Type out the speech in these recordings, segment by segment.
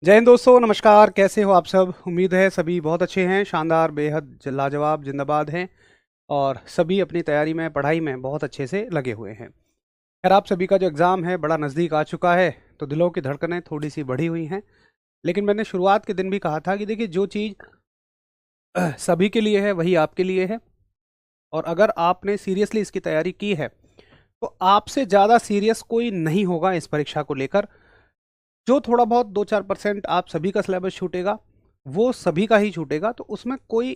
जय हिंद दोस्तों, नमस्कार। कैसे हो आप सब? उम्मीद है सभी बहुत अच्छे हैं, शानदार, बेहद लाजवाब, जिंदाबाद हैं और सभी अपनी तैयारी में, पढ़ाई में बहुत अच्छे से लगे हुए हैं। खैर, आप सभी का जो एग्ज़ाम है बड़ा नज़दीक आ चुका है, तो दिलों की धड़कनें थोड़ी सी बढ़ी हुई हैं। लेकिन मैंने शुरुआत के दिन भी कहा था कि देखिए, जो चीज़ सभी के लिए है वही आपके लिए है। और अगर आपने सीरियसली इसकी तैयारी की है तो आपसे ज़्यादा सीरियस कोई नहीं होगा इस परीक्षा को लेकर। जो थोड़ा बहुत 2-4% आप सभी का सिलेबस छूटेगा, वो सभी का ही छूटेगा। तो उसमें कोई,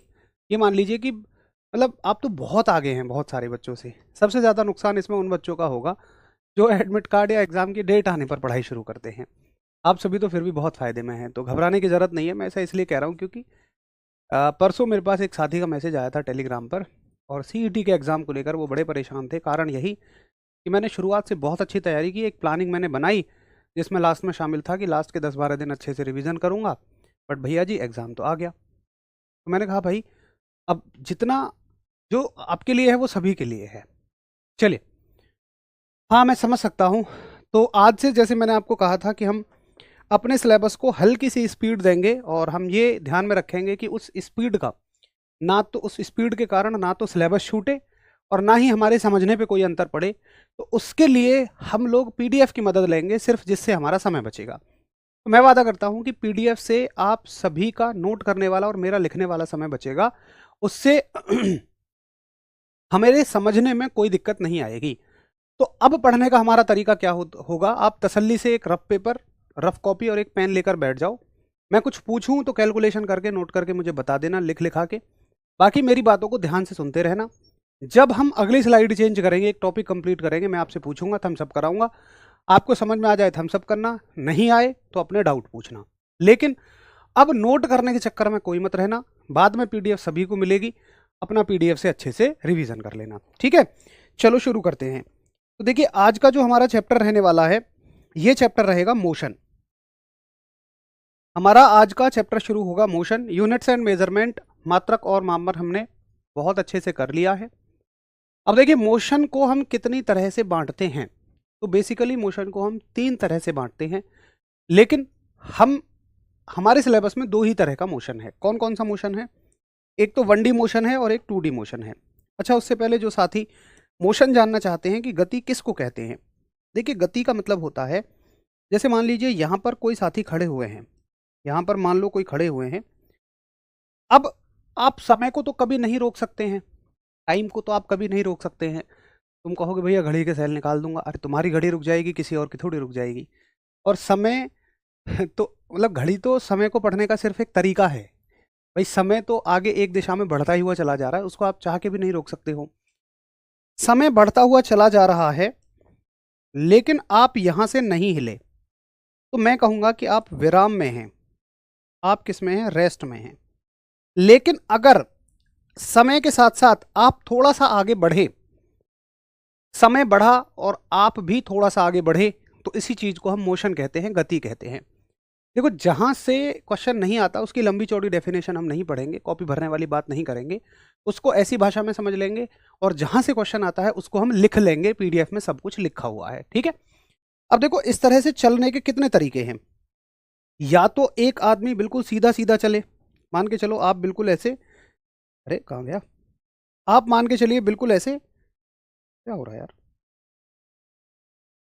ये मान लीजिए कि मतलब आप तो बहुत आगे हैं बहुत सारे बच्चों से। सबसे ज़्यादा नुकसान इसमें उन बच्चों का होगा जो एडमिट कार्ड या एग्ज़ाम की डेट आने पर पढ़ाई शुरू करते हैं। आप सभी तो फिर भी बहुत फ़ायदे में हैं, तो घबराने की ज़रूरत नहीं है। मैं ऐसा इसलिए कह रहा हूँ क्योंकि परसों मेरे पास एक साथी का मैसेज आया था टेलीग्राम पर, और सीईटी के एग्ज़ाम को लेकर वो बड़े परेशान थे। कारण यही कि मैंने शुरुआत से बहुत अच्छी तैयारी की, एक प्लानिंग मैंने बनाई जिसमें लास्ट में शामिल था कि लास्ट के 10-12 दिन अच्छे से रिवीजन करूंगा। बट भैया जी, एग्ज़ाम तो आ गया। तो मैंने कहा भाई, अब जितना जो आपके लिए है वो सभी के लिए है। चलिए, हाँ मैं समझ सकता हूँ। तो आज से, जैसे मैंने आपको कहा था कि हम अपने सिलेबस को हल्की सी स्पीड देंगे और हम ये ध्यान में रखेंगे कि उस स्पीड का, ना तो उस स्पीड के कारण ना तो सिलेबस छूटे और ना ही हमारे समझने पे कोई अंतर पड़े। तो उसके लिए हम लोग पीडीएफ की मदद लेंगे सिर्फ, जिससे हमारा समय बचेगा। तो मैं वादा करता हूं कि पीडीएफ से आप सभी का नोट करने वाला और मेरा लिखने वाला समय बचेगा। उससे हमारे समझने में कोई दिक्कत नहीं आएगी। तो अब पढ़ने का हमारा तरीका क्या होगा? आप तसल्ली से एक रफ पेपर, रफ कॉपी और एक पेन लेकर बैठ जाओ। मैं कुछ पूछूं तो कैलकुलेशन करके, नोट करके मुझे बता देना, लिख लिखा के। बाकी मेरी बातों को ध्यान से सुनते रहना। जब हम अगली स्लाइड चेंज करेंगे, एक टॉपिक कंप्लीट करेंगे, मैं आपसे पूछूंगा, थम्स अप कराऊंगा। आपको समझ में आ जाए थम्स अप करना, नहीं आए तो अपने डाउट पूछना। लेकिन अब नोट करने के चक्कर में कोई मत रहना। बाद में पीडीएफ सभी को मिलेगी, अपना पीडीएफ से अच्छे से रिवीजन कर लेना। ठीक है, चलो शुरू करते हैं। तो देखिए, आज का जो हमारा चैप्टर रहने वाला है, ये चैप्टर रहेगा मोशन। हमारा आज का चैप्टर शुरू होगा मोशन। यूनिट्स एंड मेजरमेंट, मात्रक और मापन हमने बहुत अच्छे से कर लिया है। अब देखिए, मोशन को हम कितनी तरह से बांटते हैं। तो बेसिकली मोशन को हम 3 तरह से बांटते हैं। लेकिन हम, हमारे सिलेबस में 2 ही तरह का मोशन है। कौन कौन सा मोशन है? एक तो 1D मोशन है और एक 2D मोशन है। अच्छा, उससे पहले जो साथी मोशन जानना चाहते हैं कि गति किसको कहते हैं, देखिए गति का मतलब होता है, जैसे मान लीजिए यहाँ पर कोई साथी खड़े हुए हैं, यहाँ पर मान लो कोई खड़े हुए हैं। अब आप समय को तो कभी नहीं रोक सकते हैं, टाइम को तो आप कभी नहीं रोक सकते हैं। तुम कहोगे भैया घड़ी के सेल निकाल दूंगा, अरे तुम्हारी घड़ी रुक जाएगी, किसी और की थोड़ी रुक जाएगी। और समय तो मतलब घड़ी तो समय को पढ़ने का सिर्फ एक तरीका है। भाई, समय तो आगे एक दिशा में बढ़ता ही हुआ चला जा रहा है, उसको आप चाह के भी नहीं रोक सकते हो। समय बढ़ता हुआ चला जा रहा है, लेकिन आप यहां से नहीं हिले, तो मैं कहूंगा कि आप विराम में हैं। आप किस में हैं? रेस्ट में हैं। लेकिन अगर समय के साथ साथ आप थोड़ा सा आगे बढ़े, समय बढ़ा और आप भी थोड़ा सा आगे बढ़े, तो इसी चीज को हम मोशन कहते हैं, गति कहते हैं। देखो, जहां से क्वेश्चन नहीं आता उसकी लंबी चौड़ी डेफिनेशन हम नहीं पढ़ेंगे, कॉपी भरने वाली बात नहीं करेंगे, उसको ऐसी भाषा में समझ लेंगे। और जहां से क्वेश्चन आता है उसको हम लिख लेंगे, पीडीएफ में सब कुछ लिखा हुआ है। ठीक है, अब देखो, इस तरह से चलने के कितने तरीके हैं। या तो एक आदमी बिल्कुल सीधा सीधा चले, मान के चलो आप बिल्कुल ऐसे, अरे कहाँ गया, आप मान के चलिए बिल्कुल ऐसे, क्या हो रहा है यार,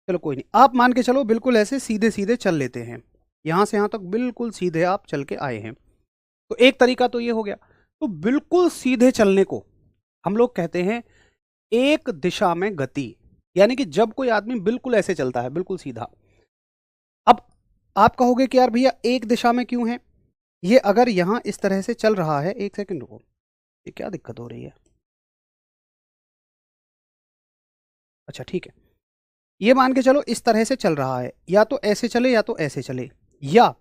चलो कोई नहीं, आप मान के चलो बिल्कुल ऐसे सीधे सीधे चल लेते हैं, यहां से यहां तक बिल्कुल सीधे आप चल के आए हैं। तो एक तरीका तो ये हो गया। तो बिल्कुल सीधे चलने को हम लोग कहते हैं एक दिशा में गति, यानी कि जब कोई आदमी बिल्कुल ऐसे चलता है, बिल्कुल सीधा। अब आप कहोगे कि यार भैया एक दिशा में क्यों है? ये अगर यहां इस तरह से चल रहा है, एक सेकंड रुको, ये क्या दिक्कत हो रही है? अच्छा ठीक है, ये मान के चलो इस तरह से चल रहा है, या तो ऐसे चले या तो ऐसे चले, या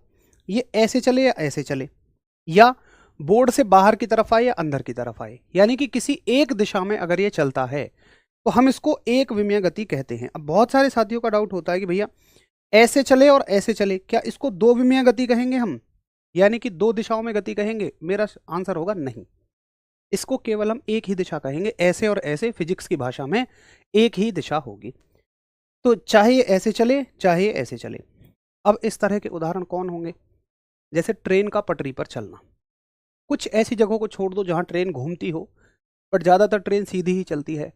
ये ऐसे चले या ऐसे चले, या बोर्ड से बाहर की तरफ आए या अंदर की तरफ आए, यानी कि किसी एक दिशा में अगर ये चलता है तो हम इसको एक विमीय गति कहते हैं। अब बहुत सारे साथियों का डाउट होता है कि भैया ऐसे चले और ऐसे चले, क्या इसको दो विमीय गति कहेंगे हम, यानी कि दो दिशाओं में गति कहेंगे? मेरा आंसर होगा नहीं, इसको केवल हम एक ही दिशा कहेंगे। ऐसे और ऐसे फिजिक्स की भाषा में एक ही दिशा होगी। तो चाहे ये ऐसे चले चाहे ये ऐसे चले। अब इस तरह के उदाहरण कौन होंगे? जैसे ट्रेन का पटरी पर चलना। कुछ ऐसी जगहों को छोड़ दो जहाँ ट्रेन घूमती हो, बट ज़्यादातर ट्रेन सीधी ही चलती है।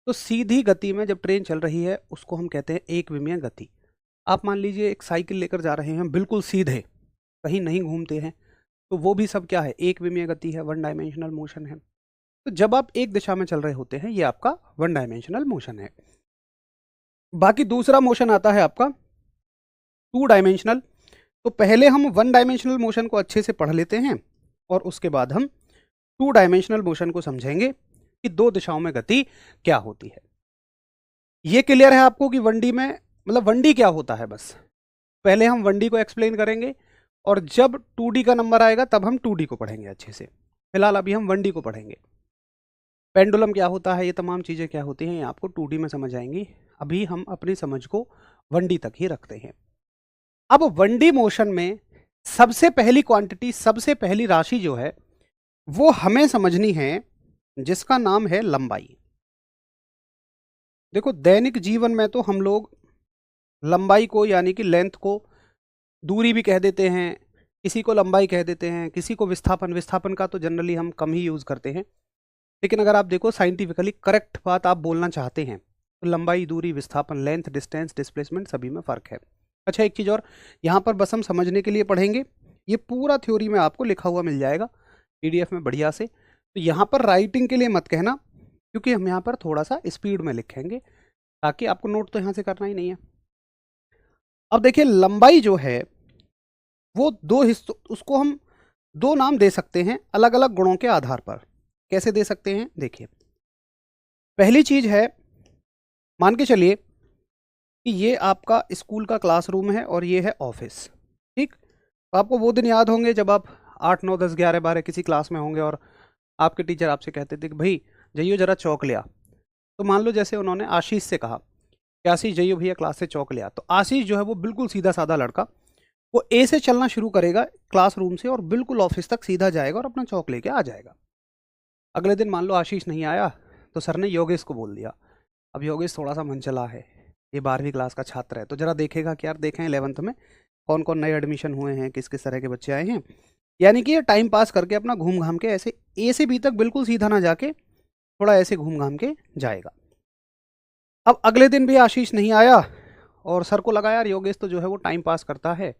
तो सीधी गति में जब ट्रेन चल रही है उसको हम कहते हैं एक विमीय गति। आप मान लीजिए एक साइकिल लेकर जा रहे हैं बिल्कुल सीधे, कहीं नहीं घूमते हैं, तो वो भी सब क्या है, एक विमीय गति है, वन डायमेंशनल मोशन है। तो जब आप एक दिशा में चल रहे होते हैं ये आपका वन डायमेंशनल मोशन है। बाकी दूसरा मोशन आता है आपका टू डायमेंशनल। तो पहले हम वन डायमेंशनल मोशन को अच्छे से पढ़ लेते हैं और उसके बाद हम टू डायमेंशनल मोशन को समझेंगे कि दो दिशाओं में गति क्या होती है। ये क्लियर है आपको कि 1D में मतलब 1D क्या होता है? बस पहले हम 1D को एक्सप्लेन करेंगे और जब 2D का नंबर आएगा तब हम 2D को पढ़ेंगे अच्छे से। फिलहाल अभी हम 1D को पढ़ेंगे। पेंडुलम क्या होता है, ये तमाम चीज़ें क्या होती हैं, ये आपको 2D में समझ आएंगी। अभी हम अपनी समझ को 1D तक ही रखते हैं। अब 1D मोशन में सबसे पहली क्वांटिटी, सबसे पहली राशि जो है वो हमें समझनी है, जिसका नाम है लंबाई। देखो दैनिक जीवन में तो हम लोग लंबाई को यानी कि लेंथ को दूरी भी कह देते हैं, किसी को लंबाई कह देते हैं, किसी को विस्थापन। विस्थापन का तो जनरली हम कम ही यूज़ करते हैं, लेकिन अगर आप देखो साइंटिफिकली करेक्ट बात आप बोलना चाहते हैं तो लंबाई, दूरी, विस्थापन, लेंथ, डिस्टेंस, डिस्प्लेसमेंट सभी में फ़र्क है। अच्छा एक चीज़ और यहाँ पर बस हम समझने के लिए पढ़ेंगे, ये पूरा थ्योरी में आपको लिखा हुआ मिल जाएगा PDF में बढ़िया से। तो यहाँ पर राइटिंग के लिए मत कहना, क्योंकि हम यहाँ पर थोड़ा सा स्पीड में लिखेंगे ताकि आपको नोट तो यहाँ से करना ही नहीं है। अब देखिए लंबाई जो है वो दो हिस्सों, उसको हम दो नाम दे सकते हैं अलग अलग गुणों के आधार पर। कैसे दे सकते हैं? देखिए पहली चीज है, मान के चलिए कि ये आपका स्कूल का क्लासरूम है और ये है ऑफिस, ठीक। तो आपको वो दिन याद होंगे जब आप 8, 9, 10, 11, 12 किसी क्लास में होंगे और आपके टीचर आपसे कहते थे कि भाई जइयो जरा चौक ले आ। तो मान लो जैसे उन्होंने आशीष से कहा कि आशीष जइयो भैया क्लास से चौक ले आ, तो आशीष जो है वो बिल्कुल सीधा साधा लड़का, वो ए से चलना शुरू करेगा क्लासरूम से और बिल्कुल ऑफिस तक सीधा जाएगा और अपना चौक लेके आ जाएगा। अगले दिन मान लो आशीष नहीं आया तो सर ने योगेश को बोल दिया। अब योगेश थोड़ा सा मनचला है, ये 12वीं क्लास का छात्र है, तो जरा देखेगा कि यार देखें 11th में कौन कौन नए एडमिशन हुए हैं, किस किस तरह के बच्चे आए हैं। यानी कि ये टाइम पास करके अपना घूम घाम के ऐसे ए से बी तक बिल्कुल सीधा ना जाके थोड़ा ऐसे घूम घाम के जाएगा। अब अगले दिन भी आशीष नहीं आया और सर को लगा यार योगेश तो जो है वो टाइम पास करता है,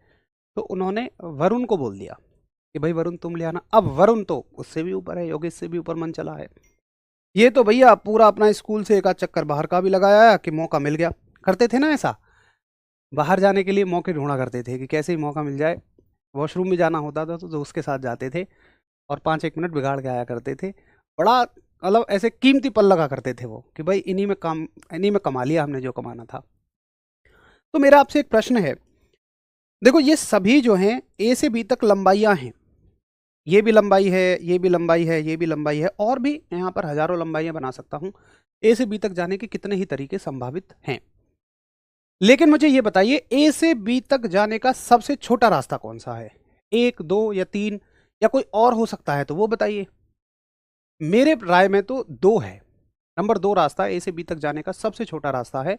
तो उन्होंने वरुण को बोल दिया कि भाई वरुण तुम ले आना। अब वरुण तो उससे भी ऊपर है, योगेश से भी ऊपर मन चला है। ये तो भैया पूरा अपना स्कूल से एक आध चक्कर बाहर का भी लगाया कि मौका मिल गया। करते थे ना ऐसा, बाहर जाने के लिए मौके ढूंढा करते थे कि कैसे ही मौका मिल जाए। वॉशरूम भी जाना होता था तो उसके साथ जाते थे और 5-1 मिनट बिगाड़ के आया करते थे। बड़ा मतलब ऐसे कीमती पल लगा करते थे वो कि भाई इन्हीं में कमा लिया हमने जो कमाना था। तो मेरा आपसे एक प्रश्न है, देखो ये सभी जो हैं ए से बी तक लंबाइयाँ हैं, ये भी लंबाई है, ये भी लंबाई है, ये भी लंबाई है, और भी यहाँ पर हजारों लंबाइयाँ बना सकता हूँ। ए से बी तक जाने के कितने ही तरीके संभावित हैं, लेकिन मुझे ये बताइए ए से बी तक जाने का सबसे छोटा रास्ता कौन सा है? 1, 2 या 3 या कोई और हो सकता है तो वो बताइए। मेरे राय में तो 2 है। नंबर 2 रास्ता ए से बी तक जाने का सबसे छोटा रास्ता है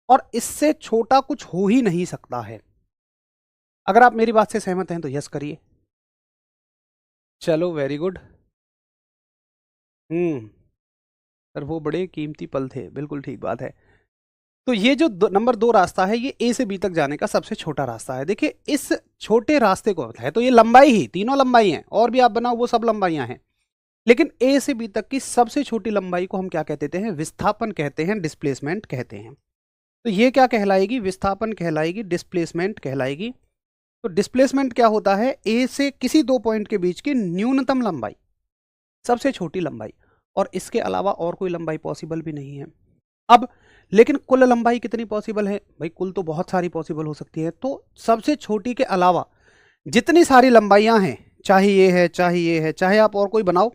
और इससे छोटा कुछ हो ही नहीं सकता है। अगर आप मेरी बात से सहमत हैं तो यस करिए। चलो वेरी गुड। सर वो बड़े कीमती पल थे, बिल्कुल ठीक बात है। तो ये जो नंबर 2 रास्ता है ये ए से बी तक जाने का सबसे छोटा रास्ता है। देखिए इस छोटे रास्ते को है तो ये लंबाई ही, तीनों लंबाई हैं, और भी आप बनाओ वो सब लंबाइयां हैं, लेकिन ए से बी तक की सबसे छोटी लंबाई को हम क्या कहते हैं? विस्थापन कहते हैं, डिस्प्लेसमेंट कहते हैं। तो ये क्या कहलाएगी? विस्थापन कहलाएगी, डिस्प्लेसमेंट कहलाएगी। तो डिस्प्लेसमेंट क्या होता है? ए से किसी दो पॉइंट के बीच की न्यूनतम लंबाई, सबसे छोटी लंबाई, और इसके अलावा और कोई लंबाई पॉसिबल भी नहीं है। अब लेकिन कुल लंबाई कितनी पॉसिबल है भाई? कुल तो बहुत सारी पॉसिबल हो सकती है। तो सबसे छोटी के अलावा जितनी सारी लंबाइयां हैं, चाहे ये है, चाहे ये है, चाहे आप और कोई बनाओ,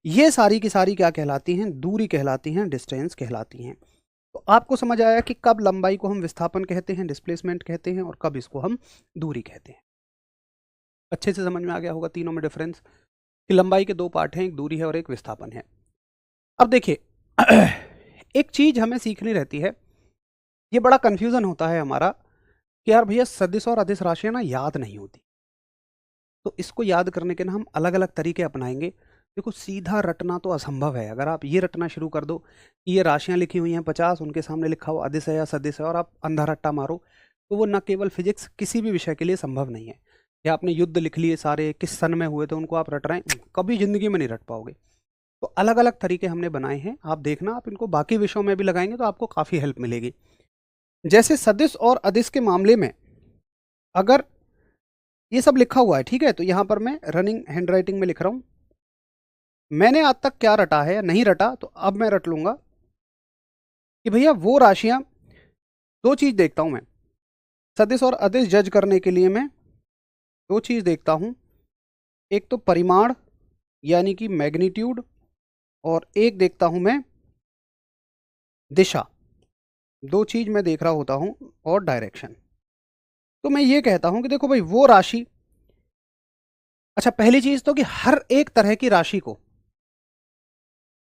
ये सारी की सारी क्या कहलाती हैं? दूरी कहलाती हैं, डिस्टेंस कहलाती हैं। तो आपको समझ आया कि कब लंबाई को हम विस्थापन कहते हैं, डिस्प्लेसमेंट कहते हैं, और कब इसको हम दूरी कहते हैं। अच्छे से समझ में आ गया होगा तीनों में डिफरेंस कि लंबाई के 2 पार्ट हैं, एक दूरी है और एक विस्थापन है। अब देखिए एक चीज हमें सीखनी रहती है, ये बड़ा कंफ्यूजन होता है हमारा कि यार भैया सदिश और अदिश राशियां ना याद नहीं होती। तो इसको याद करने के ना हम अलग अलग तरीके अपनाएंगे। देखो सीधा रटना तो असंभव है। अगर आप ये रटना शुरू कर दो कि ये राशियां लिखी हुई हैं 50, उनके सामने लिखा हुआ अदिश है या सदिश है और आप अंधा रट्टा मारो, तो वो न केवल फिजिक्स किसी भी विषय के लिए संभव नहीं है। या आपने युद्ध लिख लिए सारे, किस सन में हुए थे उनको आप रट रहे हैं, कभी जिंदगी में नहीं रट पाओगे। तो अलग अलग तरीके हमने बनाए हैं, आप देखना आप इनको बाकी विषयों में भी लगाएंगे तो आपको काफ़ी हेल्प मिलेगी। जैसे सदिश और अदिश के मामले में अगर ये सब लिखा हुआ है, ठीक है, तो यहां पर मैं रनिंग हैंडराइटिंग में लिख रहा हूं, मैंने आज तक क्या रटा है या नहीं रटा, तो अब मैं रट लूंगा कि भैया वो राशियां, दो चीज देखता हूं मैं सदिश और अदिश जज करने के लिए। मैं दो चीज देखता हूं, एक तो परिमाण यानी कि मैग्नीट्यूड, और एक देखता हूं मैं दिशा। दो चीज मैं देख रहा होता हूं, और डायरेक्शन। तो मैं ये कहता हूं कि देखो भाई वो राशि, अच्छा पहली चीज तो कि हर एक तरह की राशि को,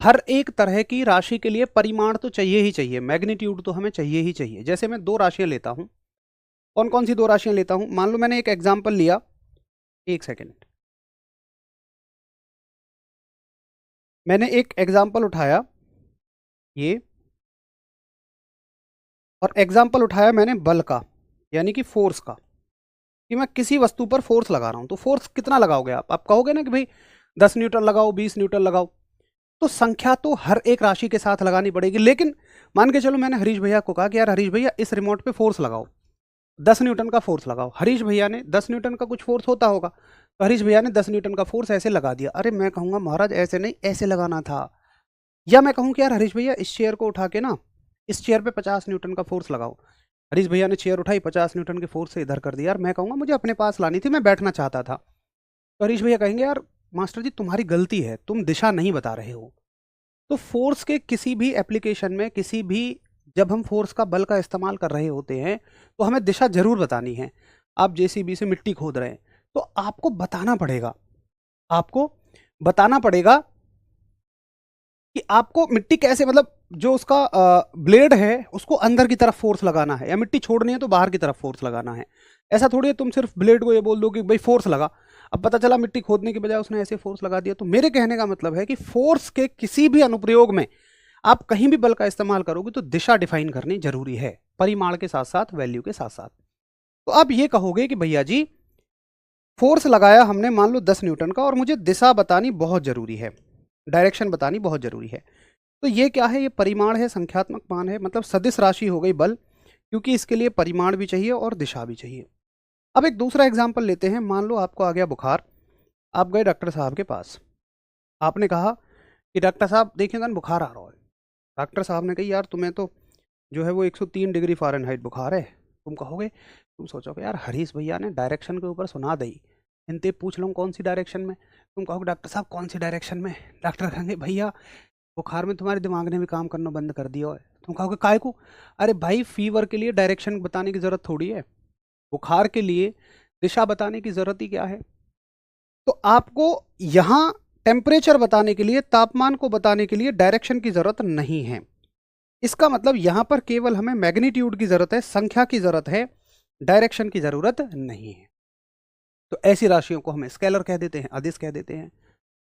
हर एक तरह की राशि के लिए परिमाण तो चाहिए ही चाहिए, मैग्नीट्यूड तो हमें चाहिए ही चाहिए। जैसे मैं दो राशियां लेता हूं, कौन कौन सी दो राशियां लेता हूं, मान लो मैंने एक एग्जांपल लिया, एक सेकेंड, मैंने एक एग्जांपल उठाया ये, और एग्जांपल उठाया मैंने बल का यानी कि फोर्स का, कि मैं किसी वस्तु पर फोर्स लगा रहा हूं। तो फोर्स कितना लगाओगे आप कहोगे ना कि भाई 10 न्यूटन लगाओ, 20 न्यूटन लगाओ, तो संख्या तो हर एक राशि के साथ लगानी पड़ेगी। लेकिन मान के चलो मैंने हरीश भैया को कहा कि यार हरीश भैया इस रिमोट पे फोर्स लगाओ, 10 न्यूटन का फोर्स लगाओ। हरीश भैया ने 10 न्यूटन का कुछ फोर्स होता होगा, तो हरीश भैया ने 10 न्यूटन का फोर्स ऐसे लगा दिया। अरे मैं कहूंगा महाराज ऐसे नहीं, ऐसे लगाना था। या मैं कहूँ कि यार हरीश भैया इस चेयर को उठा के ना इस चेयर पे 50 न्यूटन का फोर्स लगाओ। हरीश भैया ने चेयर उठाई, 50 न्यूटन के फोर्स से इधर कर दिया। यार मैं कहूँगा मुझे अपने पास लानी थी, मैं बैठना चाहता था। तो हरीश भैया कहेंगे यार मास्टर जी तुम्हारी गलती है, तुम दिशा नहीं बता रहे हो। तो फोर्स के किसी भी एप्लीकेशन में, किसी भी, जब हम फोर्स का बल का इस्तेमाल कर रहे होते हैं तो हमें दिशा जरूर बतानी है। आप जेसीबी से मिट्टी खोद रहे हैं तो आपको बताना पड़ेगा, आपको बताना पड़ेगा कि आपको मिट्टी कैसे, मतलब जो उसका ब्लेड है उसको अंदर की तरफ फोर्स लगाना है, या मिट्टी छोड़नी है तो बाहर की तरफ फोर्स लगाना है। ऐसा थोड़ी है तुम सिर्फ ब्लेड को ये बोल दो कि भाई फोर्स लगा, अब पता चला मिट्टी खोदने की बजाय उसने ऐसे फोर्स लगा दिया। तो मेरे कहने का मतलब है कि फोर्स के किसी भी अनुप्रयोग में आप कहीं भी बल का इस्तेमाल करोगे तो दिशा डिफाइन करनी जरूरी है, परिमाण के साथ साथ, वैल्यू के साथ साथ। तो आप ये कहोगे कि भैया जी फोर्स लगाया हमने मान लो 10 न्यूटन का, और मुझे दिशा बतानी बहुत जरूरी है, डायरेक्शन बतानी बहुत जरूरी है। तो ये क्या है, ये परिमाण है, संख्यात्मक मान है, मतलब सदिश राशि हो गई बल, क्योंकि इसके लिए परिमाण भी चाहिए और दिशा भी चाहिए। अब एक दूसरा एग्जाम्पल लेते हैं, मान लो आपको आ गया बुखार, आप गए डॉक्टर साहब के पास, आपने कहा कि डॉक्टर साहब देखिए ना बुखार आ रहा है। डॉक्टर साहब ने कही यार तुम्हें तो जो है वो 103 डिग्री फ़ारेनहाइट बुखार है। तुम कहोगे, तुम सोचोगे यार हरीश भैया ने डायरेक्शन के ऊपर सुना दी, इनते पूछ लूँ कौन सी डायरेक्शन में। तुम कहोगे डॉक्टर साहब कौन सी डायरेक्शन में। डॉक्टर कहेंगे भैया बुखार में तुम्हारे दिमाग ने भी काम करना बंद कर दिया है। तुम कहोगे काय को। अरे भाई फीवर के लिए डायरेक्शन बताने की ज़रूरत थोड़ी है, बुखार के लिए दिशा बताने की ज़रूरत ही क्या है। तो आपको यहाँ टेम्परेचर बताने के लिए, तापमान को बताने के लिए डायरेक्शन की ज़रूरत नहीं है। इसका मतलब यहाँ पर केवल हमें मैग्नीट्यूड की ज़रूरत है, संख्या की ज़रूरत है, डायरेक्शन की ज़रूरत नहीं है। तो ऐसी राशियों को हम स्केलर कह देते हैं, अदिश कह देते हैं।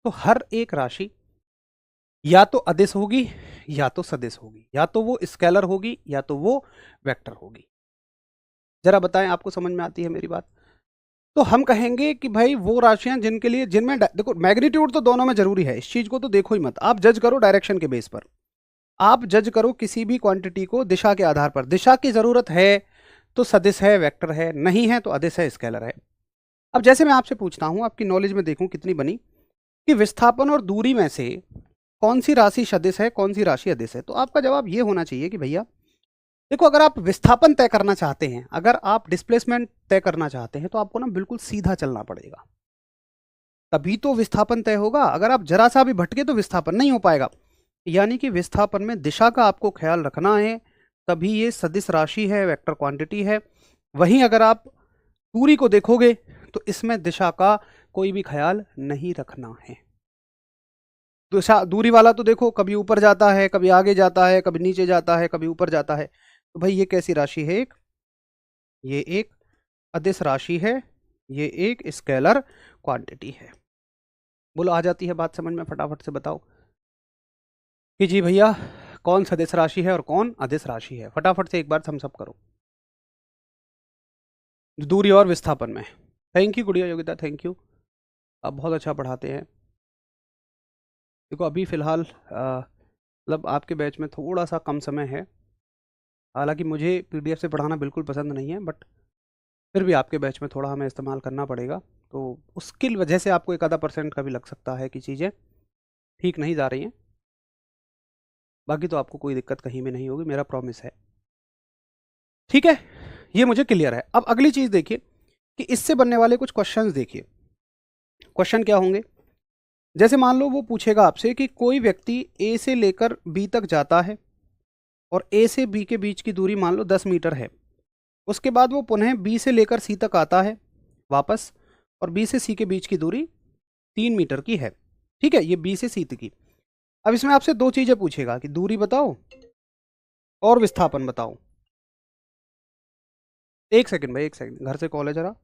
तो हर एक राशि या तो अदिश होगी या तो सदिश होगी, या तो वो स्केलर होगी या तो वो वेक्टर होगी। जरा बताएं आपको समझ में आती है मेरी बात। तो हम कहेंगे कि भाई वो राशियां जिनके लिए, जिनमें देखो मैग्नीट्यूड तो दोनों में जरूरी है, इस चीज को तो देखो ही मत, आप जज करो डायरेक्शन के बेस पर, आप जज करो किसी भी क्वांटिटी को दिशा के आधार पर। दिशा की जरूरत है तो सदिश है, वेक्टर है, नहीं है तो अदिश है, स्केलर है। अब जैसे मैं आपसे पूछता हूं, आपकी नॉलेज में देखूं कितनी बनी, कि विस्थापन और दूरी में से कौन सी राशि सदिश है, कौन सी राशि अदिश है। तो आपका जवाब ये होना चाहिए कि भैया देखो, अगर आप विस्थापन तय करना चाहते हैं, अगर आप डिस्प्लेसमेंट तय करना चाहते हैं, तो आपको ना बिल्कुल सीधा चलना पड़ेगा, तभी तो विस्थापन तय होगा। अगर आप जरा सा भी भटके तो विस्थापन नहीं हो पाएगा। यानी कि विस्थापन में दिशा का आपको ख्याल रखना है, तभी ये सदिश राशि है, वेक्टर क्वांटिटी है। वहीं अगर आप दूरी को देखोगे तो इसमें दिशा का कोई भी ख्याल नहीं रखना है। दिशा दूरी वाला तो देखो कभी ऊपर जाता है, कभी आगे जाता है, कभी नीचे जाता है, कभी ऊपर जाता है। तो भाई ये कैसी राशि है, ये एक अदिश राशि है, ये एक स्केलर क्वांटिटी है। बोलो, आ जाती है बात समझ में? फटाफट से बताओ कि जी भैया कौन सदिश राशि है और कौन अदिश राशि है। फटाफट से एक बार थम्स अप करो। दूरी और विस्थापन में। थैंक यू गुड़िया योगिता, थैंक यू, आप बहुत अच्छा पढ़ाते हैं। देखो अभी फ़िलहाल मतलब आपके बैच में थोड़ा सा कम समय है, हालांकि मुझे पीडीएफ से पढ़ाना बिल्कुल पसंद नहीं है, बट फिर भी आपके बैच में थोड़ा हमें इस्तेमाल करना पड़ेगा, तो उसकी वजह से आपको एक आधा % का भी लग सकता है कि चीज़ें ठीक नहीं जा रही हैं। बाकी तो आपको कोई दिक्कत कहीं भी नहीं होगी, मेरा प्रॉमिस है। ठीक है, ये मुझे क्लियर है। अब अगली चीज़ देखिए कि इससे बनने वाले कुछ क्वेश्चंस देखिए। क्वेश्चन क्या होंगे? जैसे मान लो वो पूछेगा आपसे कि कोई व्यक्ति ए से लेकर बी तक जाता है और ए से बी के बीच की दूरी मान लो 10 मीटर है। उसके बाद वो पुनः बी से लेकर सी तक आता है वापस, और बी से सी के बीच की दूरी 3 मीटर की है। ठीक है, ये बी से सी तक की। अब इसमें आपसे दो चीज़ें पूछेगा कि दूरी बताओ और विस्थापन बताओ। एक सेकंड भाई, एक सेकंड, घर से कॉल है जरा।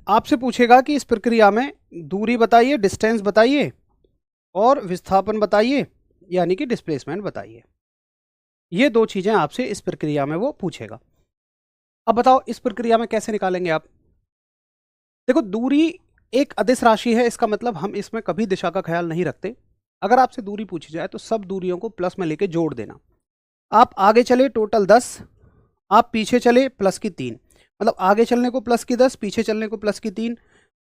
आपसे पूछेगा कि इस प्रक्रिया में दूरी बताइए, डिस्टेंस बताइए, और विस्थापन बताइए, यानी कि डिस्प्लेसमेंट बताइए। ये दो चीजें आपसे इस प्रक्रिया में वो पूछेगा। अब बताओ इस प्रक्रिया में कैसे निकालेंगे आप? देखो दूरी एक अदिश राशि है, इसका मतलब हम इसमें कभी दिशा का ख्याल नहीं रखते। अगर आपसे दूरी पूछी जाए तो सब दूरियों को प्लस में लेके जोड़ देना। आप आगे चले टोटल 10, आप पीछे चले प्लस की 3, मतलब आगे चलने को प्लस की 10, पीछे चलने को प्लस की 3।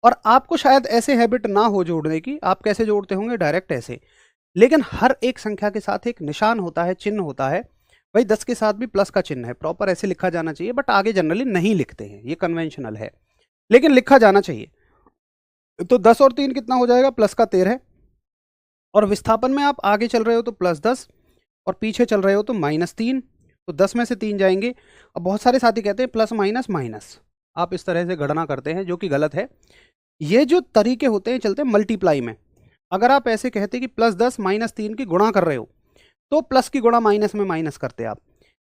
और आपको शायद ऐसे हैबिट ना हो जोड़ने की, आप कैसे जोड़ते होंगे? डायरेक्ट ऐसे। लेकिन हर एक संख्या के साथ एक निशान होता है, चिन्ह होता है। भाई 10 के साथ भी प्लस का चिन्ह है, प्रॉपर ऐसे लिखा जाना चाहिए, बट आगे जनरली नहीं लिखते हैं, ये कन्वेंशनल है, लेकिन लिखा जाना चाहिए। तो 10 और 3 कितना हो जाएगा? प्लस का 13। और विस्थापन में आप आगे चल रहे हो तो +10 और पीछे चल रहे हो तो -3, तो 10 में से 3 जाएंगे। अब बहुत सारे साथी कहते हैं प्लस माइनस माइनस, आप इस तरह से गणना करते हैं जो कि गलत है। ये जो तरीके होते हैं चलते हैं मल्टीप्लाई में। अगर आप ऐसे कहते कि +10 -3 की गुणा कर रहे हो तो प्लस की गुणा माइनस में माइनस करते आप,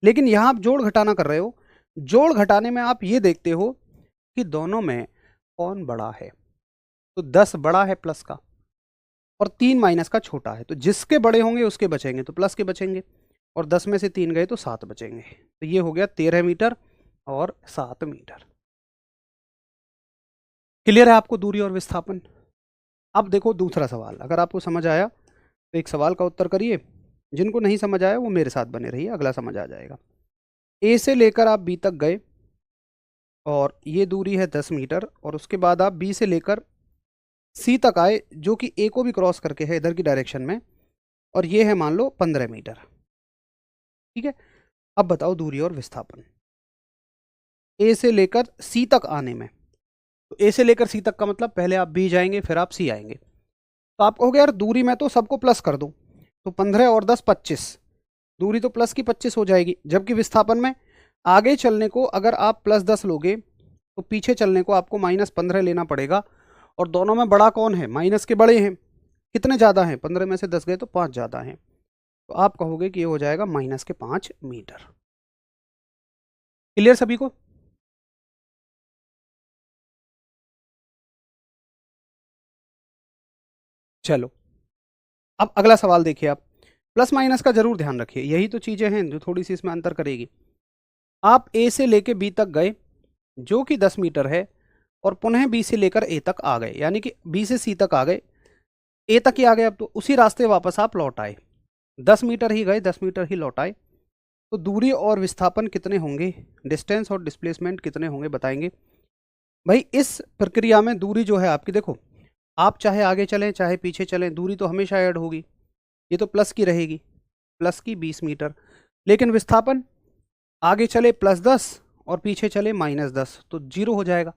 लेकिन यहाँ आप जोड़ घटाना कर रहे हो। जोड़ घटाने में आप ये देखते हो कि दोनों में कौन बड़ा है। तो 10 बड़ा है प्लस का और 3 माइनस का छोटा है, तो जिसके बड़े होंगे उसके बचेंगे, तो प्लस के बचेंगे। और 10 में से 3 गए तो 7 बचेंगे। तो ये हो गया 13 मीटर और 7 मीटर। क्लियर है आपको दूरी और विस्थापन? अब देखो दूसरा सवाल, अगर आपको समझ आया तो एक सवाल का उत्तर करिए, जिनको नहीं समझ आया वो मेरे साथ बने रहिए, अगला समझ आ जाएगा। ए से लेकर आप बी तक गए और ये दूरी है 10 मीटर, और उसके बाद आप बी से लेकर सी तक आए जो कि ए को भी क्रॉस करके है इधर की डायरेक्शन में, और ये है मान लो 15 मीटर। ठीक है, अब बताओ दूरी और विस्थापन ए से लेकर सी तक आने में। तो ए से लेकर सी तक का मतलब पहले आप बी जाएंगे फिर आप सी आएंगे। तो आप कहोगे यार दूरी में तो सबको प्लस कर दूं, तो 15 और 10 25, दूरी तो प्लस की 25 हो जाएगी। जबकि विस्थापन में आगे चलने को अगर आप +10 लोगे तो पीछे चलने को आपको -15 लेना पड़ेगा, और दोनों में बड़ा कौन है? माइनस के बड़े हैं। कितने ज़्यादा हैं? 15 में से 10 गए तो 5 ज़्यादा हैं, तो आप कहोगे कि ये हो जाएगा -5 मीटर। क्लियर सभी को? चलो अब अगला सवाल देखिए। आप प्लस माइनस का जरूर ध्यान रखिए, यही तो चीज़ें हैं जो थोड़ी सी इसमें अंतर करेगी। आप ए से लेके बी तक गए जो कि 10 मीटर है, और पुनः बी से लेकर ए तक आ गए, यानी कि बी से सी तक आ गए, ए तक ही आ गए। अब तो उसी रास्ते वापस आप लौट आए, 10 मीटर ही गए, 10 मीटर ही लौट आए। तो दूरी और विस्थापन कितने होंगे, डिस्टेंस और डिस्प्लेसमेंट कितने होंगे बताएंगे? भाई इस प्रक्रिया में दूरी जो है आपकी, देखो आप चाहे आगे चलें चाहे पीछे चलें, दूरी तो हमेशा ऐड होगी, ये तो प्लस की रहेगी, प्लस की 20 मीटर। लेकिन विस्थापन आगे चले +10 और पीछे चले -10, तो 0 हो जाएगा।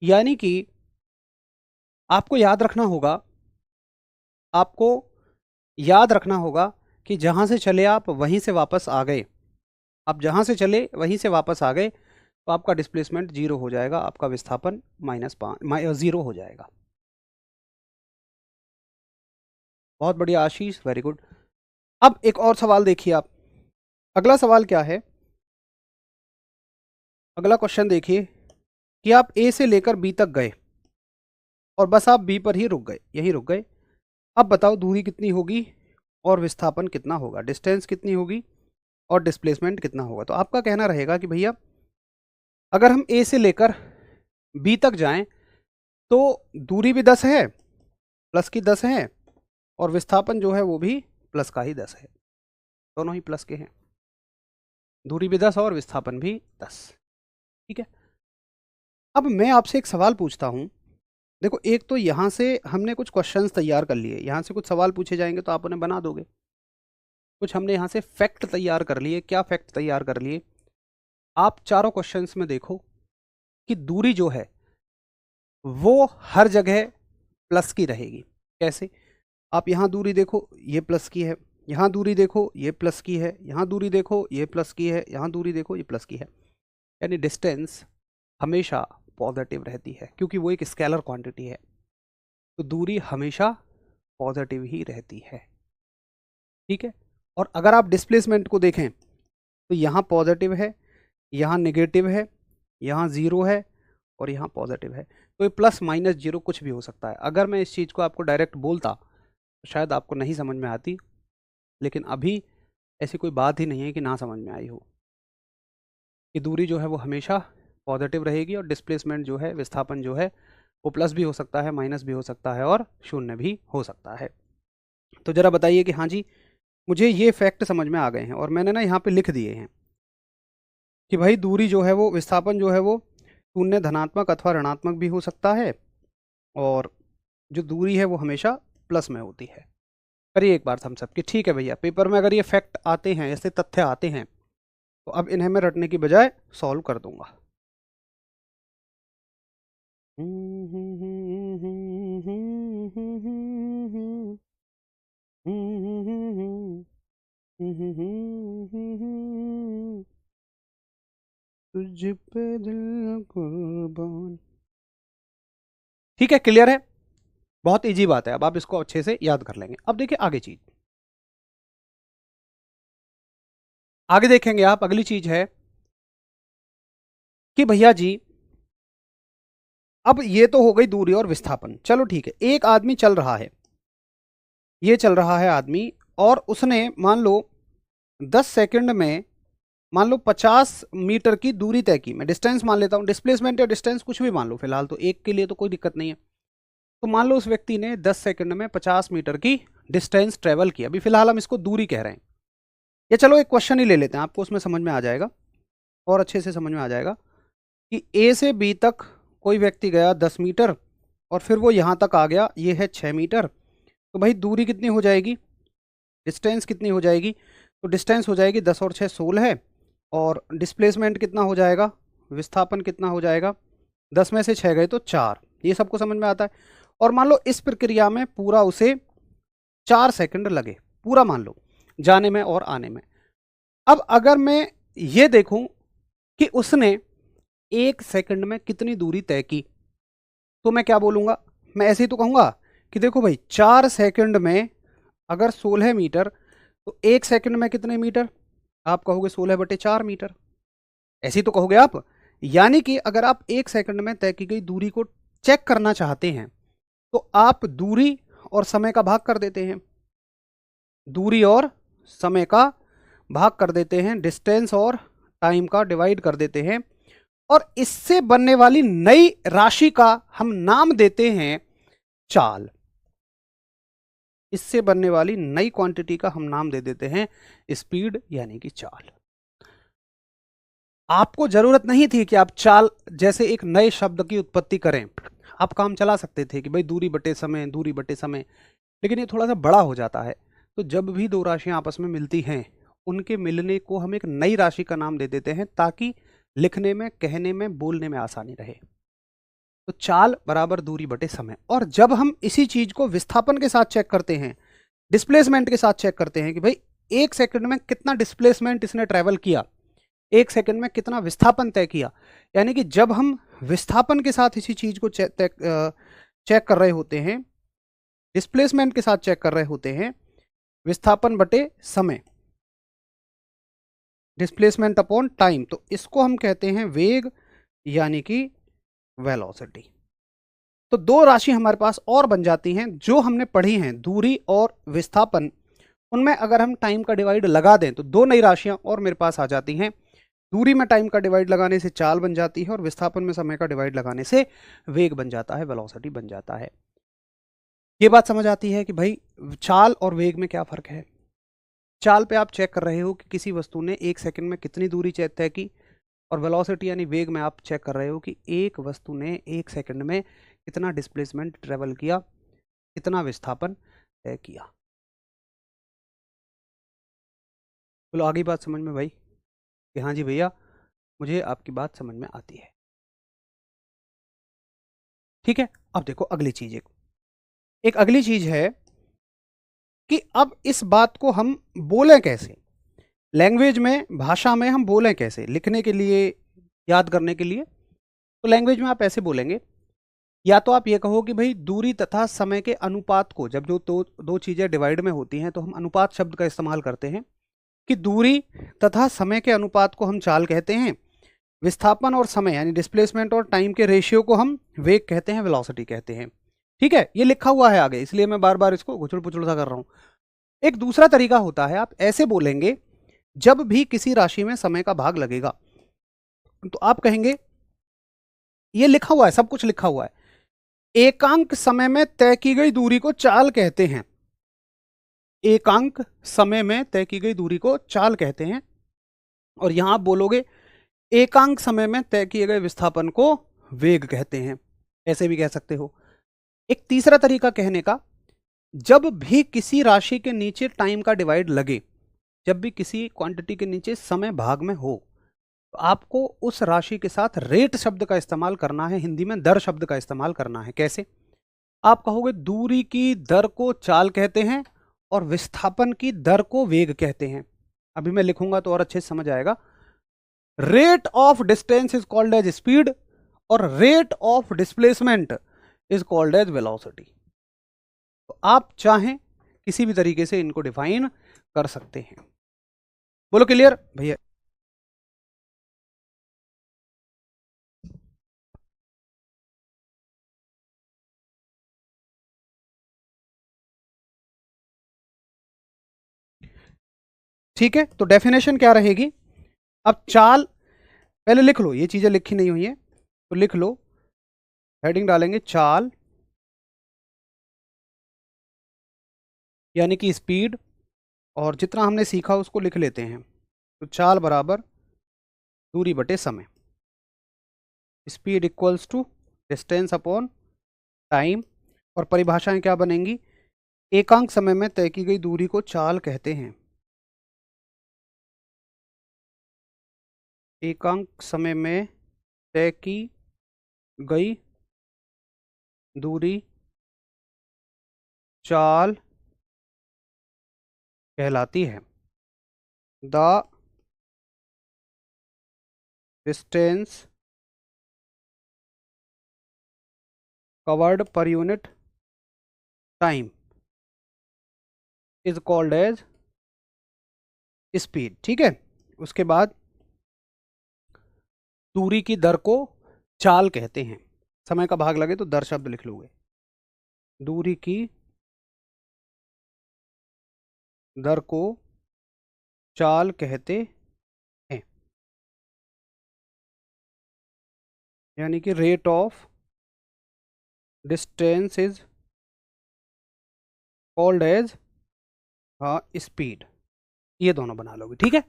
यानी कि आपको याद रखना होगा, आपको याद रखना होगा कि जहाँ से चले आप वहीं से वापस आ गए, आप जहाँ से चले वहीं से वापस आ गए, तो आपका डिस्प्लेसमेंट 0 हो जाएगा, आपका विस्थापन -0 हो जाएगा। बहुत बढ़िया आशीष, वेरी गुड। अब एक और सवाल देखिए आप। अगला सवाल क्या है, अगला क्वेश्चन देखिए कि आप ए से लेकर बी तक गए और बस आप बी पर ही रुक गए, यहीं रुक गए। अब बताओ दूरी कितनी होगी और विस्थापन कितना होगा, डिस्टेंस कितनी होगी और डिस्प्लेसमेंट कितना होगा। तो आपका कहना रहेगा कि भैया अगर हम ए से लेकर बी तक जाएं तो दूरी भी 10 है, प्लस की 10 है, और विस्थापन जो है वो भी प्लस का ही 10 है, दोनों ही प्लस के हैं। दूरी भी 10 और विस्थापन भी 10। ठीक है, अब मैं आपसे एक सवाल पूछता हूं। देखो, एक तो यहां से हमने कुछ क्वेश्चंस तैयार कर लिए, यहां से कुछ सवाल पूछे जाएंगे तो आप उन्हें बना दोगे। कुछ हमने यहां से फैक्ट तैयार कर लिए। क्या फैक्ट तैयार कर लिए, आप चारों क्वेश्चंस में देखो कि दूरी जो है वो हर जगह प्लस की रहेगी। कैसे, आप यहां दूरी देखो ये प्लस की है, यहां दूरी देखो ये प्लस की है, यहां दूरी देखो ये प्लस की है, यहां दूरी देखो ये प्लस की है। यानी डिस्टेंस हमेशा पॉजिटिव रहती है, क्योंकि वो एक स्केलर क्वांटिटी है, तो दूरी हमेशा पॉजिटिव ही रहती है। ठीक है, और अगर आप डिस्प्लेसमेंट को देखें तो यहाँ पॉजिटिव है, यहाँ नेगेटिव है, यहाँ ज़ीरो है और यहाँ पॉजिटिव है। तो ये प्लस माइनस जीरो कुछ भी हो सकता है। अगर मैं इस चीज़ को आपको डायरेक्ट बोलता तो शायद आपको नहीं समझ में आती, लेकिन अभी ऐसी कोई बात ही नहीं है कि ना समझ में आई हो। कि दूरी जो है वो हमेशा पॉजिटिव रहेगी और डिस्प्लेसमेंट जो है, विस्थापन जो है वो प्लस भी हो सकता है, माइनस भी हो सकता है और शून्य भी हो सकता है। तो ज़रा बताइए कि हाँ जी, मुझे ये फैक्ट समझ में आ गए हैं और मैंने ना यहाँ पे लिख दिए हैं कि भाई दूरी जो है वो, विस्थापन जो है वो शून्य, धनात्मक अथवा ऋणात्मक भी हो सकता है, और जो दूरी है वो हमेशा प्लस में होती है। करिए एक बार हम सब कि ठीक है भैया, पेपर में अगर ये फैक्ट आते हैं, ऐसे तथ्य आते हैं, तो अब इन्हें मैं रटने की बजाय सॉल्व कर दूंगा। तुझ पे दिल कुर्बान। ठीक है, क्लियर है, बहुत इजी बात है। अब आप इसको अच्छे से याद कर लेंगे। अब देखिए आगे चीज, आगे देखेंगे आप। अगली चीज है कि भैया जी अब ये तो हो गई दूरी और विस्थापन, चलो ठीक है। एक आदमी चल रहा है, ये चल रहा है आदमी, और उसने मान लो 10 सेकंड में मान लो 50 मीटर की दूरी तय की। मैं डिस्टेंस मान लेता हूं, डिस्प्लेसमेंट या डिस्टेंस कुछ भी मान लो फिलहाल, तो एक के लिए तो कोई दिक्कत नहीं है। तो मान लो उस व्यक्ति ने 10 सेकंड में 50 मीटर की डिस्टेंस ट्रेवल किया। अभी फिलहाल हम इसको दूरी कह रहे हैं। या चलो एक क्वेश्चन ही ले लेते हैं, आपको उसमें समझ में आ जाएगा और अच्छे से समझ में आ जाएगा कि ए से बी तक कोई व्यक्ति गया 10 मीटर और फिर वो यहाँ तक आ गया, ये है 6 मीटर। तो भाई दूरी कितनी हो जाएगी, डिस्टेंस कितनी हो जाएगी, तो डिस्टेंस हो जाएगी 10 और 6 16 है, और डिस्प्लेसमेंट कितना हो जाएगा, विस्थापन कितना हो जाएगा, 10 में से 6 गए तो 4। ये सबको समझ में आता है। और मान लो इस प्रक्रिया में पूरा उसे 4 सेकंड लगे, पूरा मान लो जाने में और आने में। अब अगर मैं ये देखूं कि उसने 1 सेकंड में कितनी दूरी तय की, तो मैं क्या बोलूंगा, मैं ऐसे ही तो कहूंगा कि देखो भाई 4 सेकंड में अगर 16 मीटर, तो 1 सेकंड में कितने मीटर, आप कहोगे 16/4 मीटर, ऐसे ही तो कहोगे आप। यानी कि अगर आप 1 सेकंड में तय की गई दूरी को चेक करना चाहते हैं तो आप दूरी और समय का भाग कर देते हैं, दूरी और समय का भाग कर देते हैं, डिस्टेंस और टाइम का डिवाइड कर देते हैं, और इससे बनने वाली नई राशि का हम नाम देते हैं चाल। इससे बनने वाली नई क्वांटिटी का हम नाम दे देते हैं स्पीड, यानी कि चाल। आपको जरूरत नहीं थी कि आप चाल जैसे एक नए शब्द की उत्पत्ति करें, आप काम चला सकते थे कि भाई दूरी बटे समय, दूरी बटे समय, लेकिन ये थोड़ा सा बड़ा हो जाता है। तो जब भी दो राशियां आपस में मिलती हैं, उनके मिलने को हम एक नई राशि का नाम दे देते हैं, ताकि लिखने में, कहने में, बोलने में आसानी रहे। तो चाल बराबर दूरी बटे समय। और जब हम इसी चीज को विस्थापन के साथ चेक करते हैं डिस्प्लेसमेंट के साथ चेक करते हैं कि भाई 1 सेकंड में कितना डिस्प्लेसमेंट इसने ट्रेवल किया, 1 सेकंड में कितना विस्थापन तय किया। यानी कि जब हम विस्थापन के साथ इसी चीज को चेक कर रहे होते हैं, डिस्प्लेसमेंट के साथ चेक कर रहे होते हैं, विस्थापन बटे समय, डिस्प्लेसमेंट अपॉन टाइम, तो इसको हम कहते हैं वेग यानी कि वेलोसिटी। तो दो राशि हमारे पास और बन जाती हैं जो हमने पढ़ी हैं, दूरी और विस्थापन। उनमें अगर हम टाइम का डिवाइड लगा दें तो दो नई राशियां और मेरे पास आ जाती हैं। दूरी में टाइम का डिवाइड लगाने से चाल बन जाती है और विस्थापन में समय का डिवाइड लगाने से वेग बन जाता है, वेलोसिटी बन जाता है। ये बात समझ आती है कि भाई चाल और वेग में क्या फर्क है। चाल पे आप चेक कर रहे हो कि किसी वस्तु ने 1 सेकंड में कितनी दूरी तय की, और वेलोसिटी यानी वेग में आप चेक कर रहे हो कि एक वस्तु ने 1 सेकंड में कितना डिस्प्लेसमेंट ट्रेवल किया, कितना विस्थापन तय किया। बोलो आगे बात समझ में भाई कि हाँ जी भैया मुझे आपकी बात समझ में आती है। ठीक है, अब देखो अगली चीज, एक अगली चीज है कि अब इस बात को हम बोलें कैसे, लैंग्वेज में, भाषा में हम बोलें कैसे, लिखने के लिए, याद करने के लिए। तो लैंग्वेज में आप ऐसे बोलेंगे, या तो आप ये कहो कि भाई दूरी तथा समय के अनुपात को, जब जो दो चीजें डिवाइड में होती हैं तो हम अनुपात शब्द का इस्तेमाल करते हैं कि दूरी तथा समय के अनुपात को हम चाल कहते हैं, विस्थापन और समय यानी डिस्प्लेसमेंट और टाइम के रेशियो को हम वेग कहते हैं, वेलोसिटी कहते हैं। ठीक है, ये लिखा हुआ है आगे, इसलिए मैं बार बार इसको घुचड़ पुचड़ सा कर रहा हूं। एक दूसरा तरीका होता है, आप ऐसे बोलेंगे, जब भी किसी राशि में समय का भाग लगेगा तो आप कहेंगे, ये लिखा हुआ है, सब कुछ लिखा हुआ है, एकांक समय में तय की गई दूरी को चाल कहते हैं, एकांक समय में तय की गई दूरी को चाल कहते हैं। और यहां आप बोलोगे एकांक समय में तय किए गए विस्थापन को वेग कहते हैं, ऐसे भी कह सकते हो। एक तीसरा तरीका कहने का, जब भी किसी राशि के नीचे टाइम का डिवाइड लगे, जब भी किसी क्वांटिटी के नीचे समय भाग में हो, तो आपको उस राशि के साथ रेट शब्द का इस्तेमाल करना है, हिंदी में दर शब्द का इस्तेमाल करना है। कैसे? आप कहोगे दूरी की दर को चाल कहते हैं और विस्थापन की दर को वेग कहते हैं। अभी मैं लिखूंगा तो और अच्छे से समझ आएगा। Rate of distance is called as speed और rate of displacement is called as velocity. तो आप चाहें किसी भी तरीके से इनको डिफाइन कर सकते हैं। बोलो क्लियर भैया? ठीक है, तो डेफिनेशन क्या रहेगी? अब चाल पहले लिख लो, ये चीजें लिखी नहीं हुई है तो लिख लो, हेडिंग डालेंगे चाल यानी कि स्पीड, और जितना हमने सीखा उसको लिख लेते हैं। तो चाल बराबर दूरी बटे समय, speed equals to distance upon time, और परिभाषाएं क्या बनेंगी? एकांक समय में तय की गई दूरी को चाल कहते हैं, एकांक समय में तय की गई दूरी चाल कहलाती है। The distance covered per unit time is called as speed. ठीक है, उसके बाद दूरी की दर को चाल कहते हैं, समय का भाग लगे तो दर शब्द लिख लोगे, दूरी की दर को चाल कहते हैं, यानी कि rate of distance is called as speed. ये दोनों बना लोगे। ठीक है,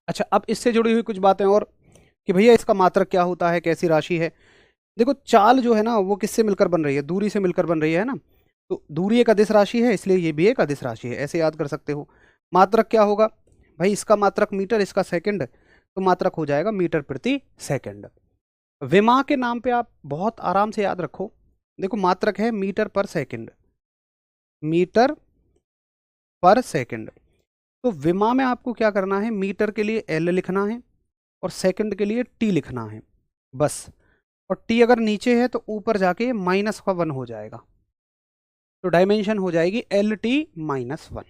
अच्छा अब इससे जुड़ी हुई कुछ बातें और कि भैया इसका मात्रक क्या होता है, कैसी राशि है। देखो चाल जो है ना वो किससे मिलकर बन रही है? दूरी से मिलकर बन रही है ना। तो दूरी एक अदिश राशि है, इसलिए ये भी एक अदिश राशि है, ऐसे याद कर सकते हो। मात्रक क्या होगा भाई? इसका मात्रक मीटर, इसका सेकंड, तो मात्रक हो जाएगा मीटर प्रति सेकंड। विमा के नाम पे आप बहुत आराम से याद रखो, देखो मात्रक है मीटर पर सेकंड, मीटर पर सेकंड। तो विमा में आपको क्या करना है, मीटर के लिए एल लिखना है और सेकंड के लिए टी लिखना है बस। और टी अगर नीचे है तो ऊपर जाके माइनस का 1 हो जाएगा, तो डायमेंशन हो जाएगी एल टी -1।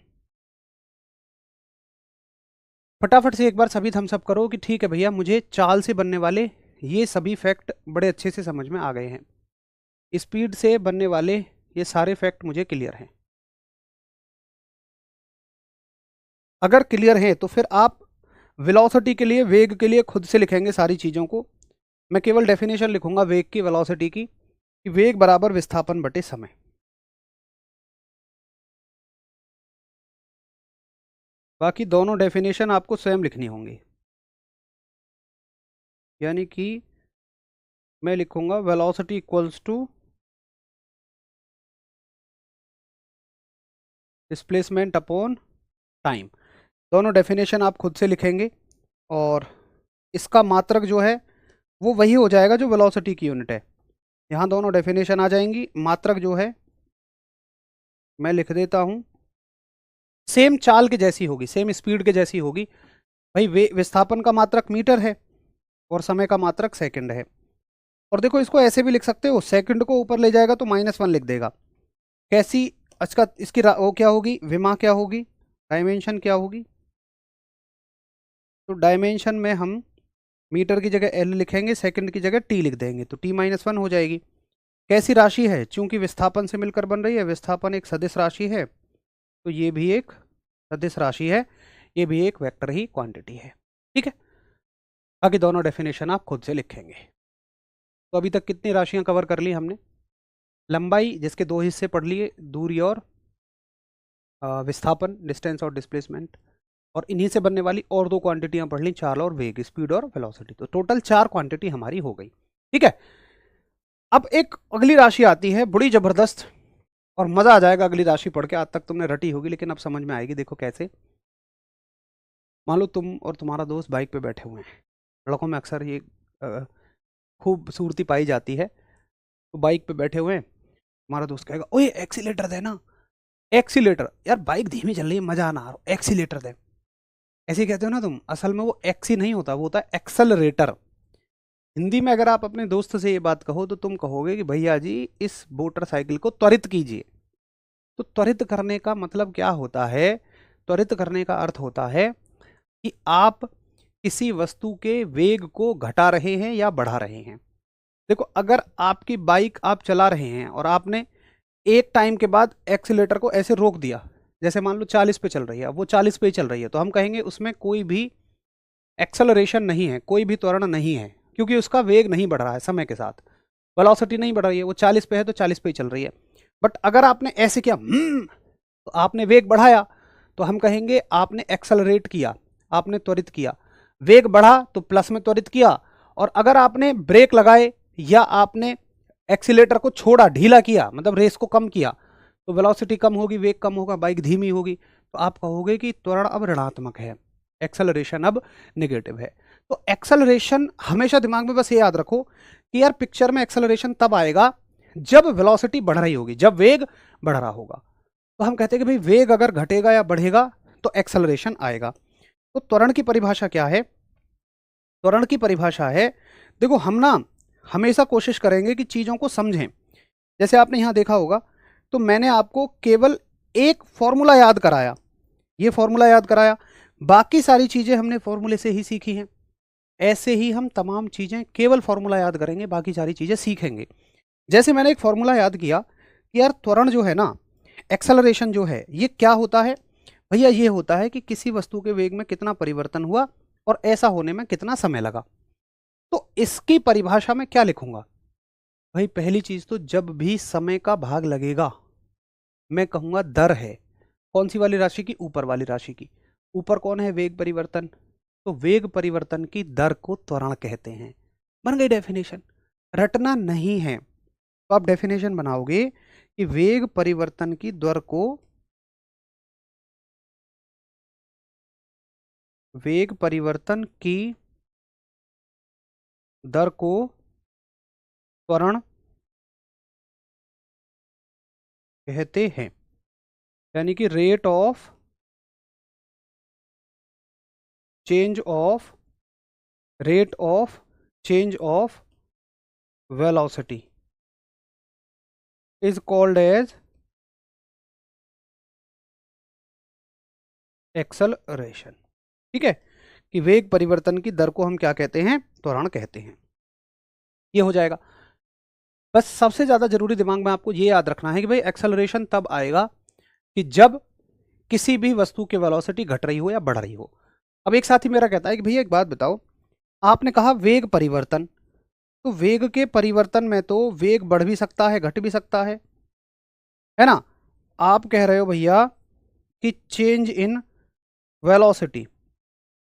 फटाफट से एक बार सभी थम्स अप करो कि ठीक है भैया, मुझे चाल से बनने वाले ये सभी फैक्ट बड़े अच्छे से समझ में आ गए हैं, स्पीड से बनने वाले ये सारे फैक्ट मुझे क्लियर हैं। अगर क्लियर हैं तो फिर आप वेलोसिटी के लिए, वेग के लिए खुद से लिखेंगे सारी चीज़ों को। मैं केवल डेफिनेशन लिखूंगा वेग की, वेलोसिटी की, कि वेग बराबर विस्थापन बटे समय। बाकी दोनों डेफिनेशन आपको स्वयं लिखनी होंगी। यानी कि मैं लिखूंगा velocity equals to displacement upon time. दोनों डेफिनेशन आप खुद से लिखेंगे और इसका मात्रक जो है वो वही हो जाएगा जो वेलोसिटी की यूनिट है। यहाँ दोनों डेफिनेशन आ जाएंगी। मात्रक जो है मैं लिख देता हूँ, सेम चाल के जैसी होगी, सेम स्पीड के जैसी होगी। भाई विस्थापन का मात्रक मीटर है और समय का मात्रक सेकंड है। और देखो इसको ऐसे भी लिख सकते हो, सेकंड को ऊपर ले जाएगा तो -1 लिख देगा। कैसी, अच्छा इसकी वो क्या होगी, विमा क्या होगी, डायमेंशन क्या होगी। तो डायमेंशन में हम मीटर की जगह एल लिखेंगे, सेकंड की जगह टी लिख देंगे, तो t-1 हो जाएगी। कैसी राशि है, चूंकि विस्थापन से मिलकर बन रही है, विस्थापन एक सदिश राशि है, तो ये भी एक सदिश राशि है, ये भी एक वेक्टर ही क्वांटिटी है। ठीक है, आगे दोनों डेफिनेशन आप खुद से लिखेंगे। तो अभी तक कितनी राशियां कवर कर ली हमने। लंबाई जिसके दो हिस्से पढ़ लिए, दूरी और विस्थापन, डिस्टेंस और डिस्प्लेसमेंट, और इन्हीं से बनने वाली और दो क्वांटिटियां पढ़ ली, चाल और वेग, स्पीड और वेलोसिटी। तो टोटल 4 क्वांटिटी हमारी हो गई। ठीक है, अब एक अगली राशि आती है बड़ी जबरदस्त, और मजा आ जाएगा अगली राशि पढ़ के। आज तक तुमने रटी होगी लेकिन अब समझ में आएगी। देखो कैसे, मान लो तुम और तुम्हारा दोस्त बाइक पे बैठे हुए हैं। लड़कों में अक्सर ये खूबसूरती पाई जाती है। तो बाइक पे बैठे हुए हैं, हमारा दोस्त कहेगा ओए एक्सीलेटर देना, एक्सीलेटर। यार बाइक धीमी चल रही है, मजा ना आ रहा, एक्सीलेटर दे। ऐसे ही कहते हो ना तुम, असल में वो एक्सी नहीं होता, वो होता है एक्सेलरेटर। हिंदी में अगर आप अपने दोस्त से ये बात कहो तो तुम कहोगे कि भैया जी इस मोटरसाइकिल को त्वरित कीजिए। तो त्वरित करने का मतलब क्या होता है, त्वरित करने का अर्थ होता है कि आप किसी वस्तु के वेग को घटा रहे हैं या बढ़ा रहे हैं। देखो अगर आपकी बाइक आप चला रहे हैं और आपने एक टाइम के बाद एक्सीलेटर को ऐसे रोक दिया, जैसे मान लो 40 पे चल रही है, वो 40 पे ही चल रही है, तो हम कहेंगे उसमें कोई भी एक्सेलरेशन नहीं है, कोई भी त्वरण नहीं है, क्योंकि उसका वेग नहीं बढ़ रहा है समय के साथ, वेलोसिटी नहीं बढ़ रही है, वो 40 पे है तो 40 पे ही चल रही है। बट अगर आपने ऐसे किया तो आपने वेग बढ़ाया, तो हम कहेंगे आपने एक्सेलरेट किया, आपने त्वरित किया। वेग बढ़ा तो प्लस में त्वरित किया, और अगर आपने ब्रेक लगाए या आपने एक्सीलेटर को छोड़ा, ढीला किया, मतलब रेस को कम किया, तो वेलोसिटी कम होगी, वेग कम होगा, बाइक धीमी होगी। तो आप कहोगे कि त्वरण अब ऋणात्मक है, एक्सेलरेशन अब नेगेटिव है। तो एक्सेलरेशन हमेशा दिमाग में बस ये याद रखो कि यार पिक्चर में एक्सेलरेशन तब आएगा जब वेलोसिटी बढ़ रही होगी, जब वेग बढ़ रहा होगा। तो हम कहते हैं कि भाई वेग अगर घटेगा या बढ़ेगा तो एक्सेलरेशन आएगा। तो त्वरण की परिभाषा क्या है, त्वरण की परिभाषा है, देखो हम ना हमेशा कोशिश करेंगे कि चीज़ों को समझें। जैसे आपने यहाँ देखा होगा, तो मैंने आपको केवल एक फॉर्मूला याद कराया, ये फॉर्मूला याद कराया, बाकी सारी चीज़ें हमने फॉर्मूले से ही सीखी हैं। ऐसे ही हम तमाम चीज़ें केवल फॉर्मूला याद करेंगे, बाकी सारी चीज़ें सीखेंगे। जैसे मैंने एक फॉर्मूला याद किया कि यार त्वरण जो है ना, एक्सेलरेशन जो है, ये क्या होता है भैया, ये होता है कि किसी वस्तु के वेग में कितना परिवर्तन हुआ और ऐसा होने में कितना समय लगा। तो इसकी परिभाषा में क्या लिखूंगा भाई, पहली चीज तो जब भी समय का भाग लगेगा मैं कहूंगा दर है। कौन सी वाली राशि की, ऊपर वाली राशि की। ऊपर कौन है, वेग परिवर्तन, तो वेग परिवर्तन की दर को त्वरण कहते हैं। बन गई डेफिनेशन, रटना नहीं है। तो आप डेफिनेशन बनाओगे कि वेग परिवर्तन की दर को, वेग परिवर्तन की दर को त्वरण कहते हैं, यानी कि rate of change of rate of change of velocity is called as acceleration. ठीक है, कि वेग परिवर्तन की दर को हम क्या कहते हैं, त्वरण कहते हैं। ये हो जाएगा। बस सबसे ज्यादा जरूरी दिमाग में आपको ये याद रखना है कि भाई एक्सेलरेशन तब आएगा कि जब किसी भी वस्तु की वेलोसिटी घट रही हो या बढ़ रही हो। अब एक साथी मेरा कहता है कि भैया एक बात बताओ, आपने कहा वेग परिवर्तन, तो वेग के परिवर्तन में तो वेग बढ़ भी सकता है घट भी सकता है ना। आप कह रहे हो भैया कि चेंज इन वेलोसिटी,